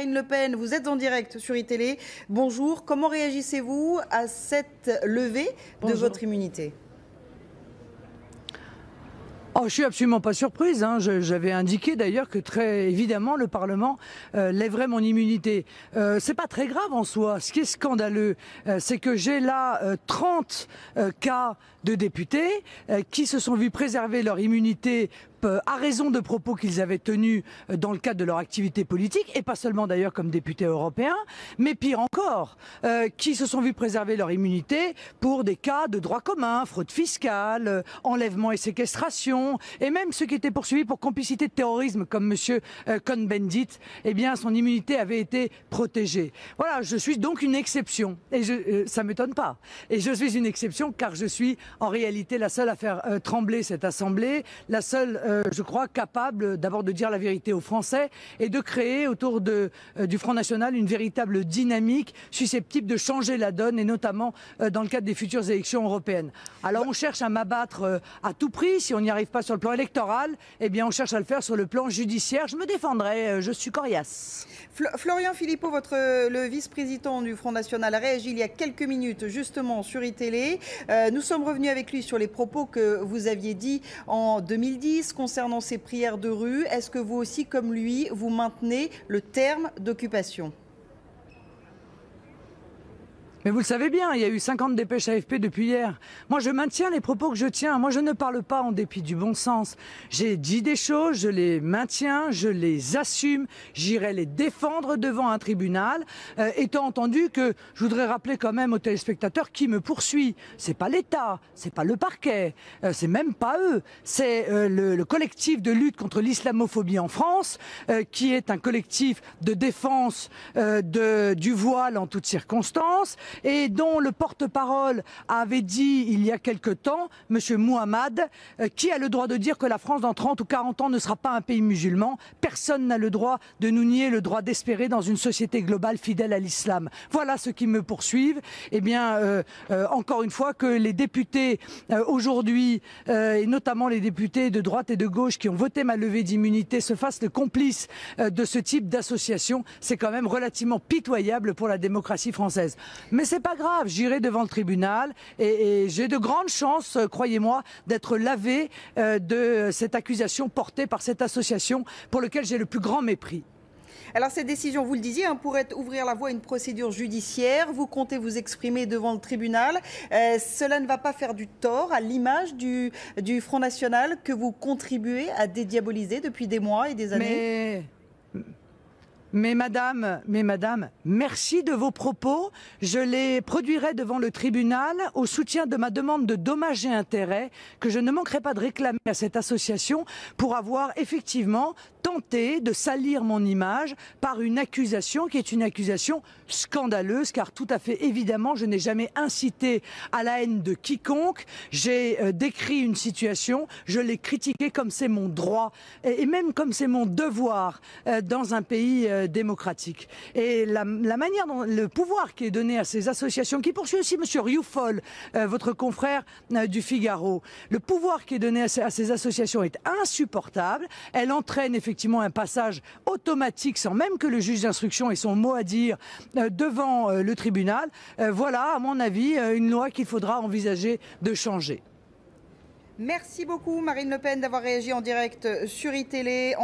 Marine Le Pen, vous êtes en direct sur iTélé. Bonjour, comment réagissez-vous à cette levée de votre immunité ? Oh, je suis absolument pas surprise. J'avais indiqué d'ailleurs que très évidemment le Parlement lèverait mon immunité. C'est pas très grave en soi. Ce qui est scandaleux, c'est que j'ai là 30 cas de députés qui se sont vus préserver leur immunité à raison de propos qu'ils avaient tenus dans le cadre de leur activité politique, et pas seulement d'ailleurs comme députés européens, mais pire encore, qui se sont vus préserver leur immunité pour des cas de droit commun, fraude fiscale, enlèvement et séquestration, et même ceux qui étaient poursuivis pour complicité de terrorisme, comme monsieur Cohn-Bendit, eh bien son immunité avait été protégée. Voilà, je suis donc une exception, et ça m'étonne pas. Et je suis une exception car je suis en réalité la seule à faire trembler cette Assemblée, la seule je crois, capable d'abord de dire la vérité aux Français et de créer autour du Front National une véritable dynamique susceptible de changer la donne, et notamment dans le cadre des futures élections européennes. Alors on cherche à m'abattre à tout prix. Si on n'y arrive pas sur le plan électoral, eh bien on cherche à le faire sur le plan judiciaire. Je me défendrai, je suis coriace. Florian Philippot, le vice-président du Front National, a réagi il y a quelques minutes justement sur iTélé. Nous sommes revenus avec lui sur les propos que vous aviez dit en 2010 concernant ces prières de rue. Est-ce que vous aussi, comme lui, vous maintenez le terme d'occupation ? Mais vous le savez bien, il y a eu 50 dépêches AFP depuis hier. Moi, je maintiens les propos que je tiens. Moi, je ne parle pas en dépit du bon sens. J'ai dit des choses, je les maintiens, je les assume. J'irai les défendre devant un tribunal, étant entendu que je voudrais rappeler quand même aux téléspectateurs qui me poursuit. C'est pas l'État, c'est pas le parquet, c'est même pas eux. C'est le collectif de lutte contre l'islamophobie en France, qui est un collectif de défense du voile en toutes circonstances, et dont le porte-parole avait dit il y a quelque temps, M. Mohamed, qui a le droit de dire que la France dans 30 ou 40 ans ne sera pas un pays musulman. Personne n'a le droit de nous nier le droit d'espérer dans une société globale fidèle à l'islam. Voilà ceux qui me poursuivent. Eh bien, encore une fois, que les députés aujourd'hui, et notamment les députés de droite et de gauche qui ont voté ma levée d'immunité, se fassent le complice de ce type d'association, c'est quand même relativement pitoyable pour la démocratie française. Mais c'est pas grave, j'irai devant le tribunal et j'ai de grandes chances, croyez-moi, d'être lavé de cette accusation portée par cette association pour laquelle j'ai le plus grand mépris. Alors cette décision, vous le disiez, pourrait ouvrir la voie à une procédure judiciaire. Vous comptez vous exprimer devant le tribunal. Cela ne va pas faire du tort à l'image du Front National que vous contribuez à dédiaboliser depuis des mois et des années. Mais madame, merci de vos propos. Je les produirai devant le tribunal au soutien de ma demande de dommages et intérêts que je ne manquerai pas de réclamer à cette association pour avoir effectivement tenté de salir mon image par une accusation qui est une accusation scandaleuse, car tout à fait évidemment je n'ai jamais incité à la haine de quiconque. J'ai décrit une situation, je l'ai critiquée comme c'est mon droit et même comme c'est mon devoir dans un pays démocratique. Et la manière dont le pouvoir qui est donné à ces associations, qui poursuit aussi M. Rioufol, votre confrère du Figaro, le pouvoir qui est donné à ces associations est insupportable. Elle entraîne effectivement un passage automatique sans même que le juge d'instruction ait son mot à dire devant le tribunal. Voilà, à mon avis, une loi qu'il faudra envisager de changer. Merci beaucoup Marine Le Pen d'avoir réagi en direct sur iTélé.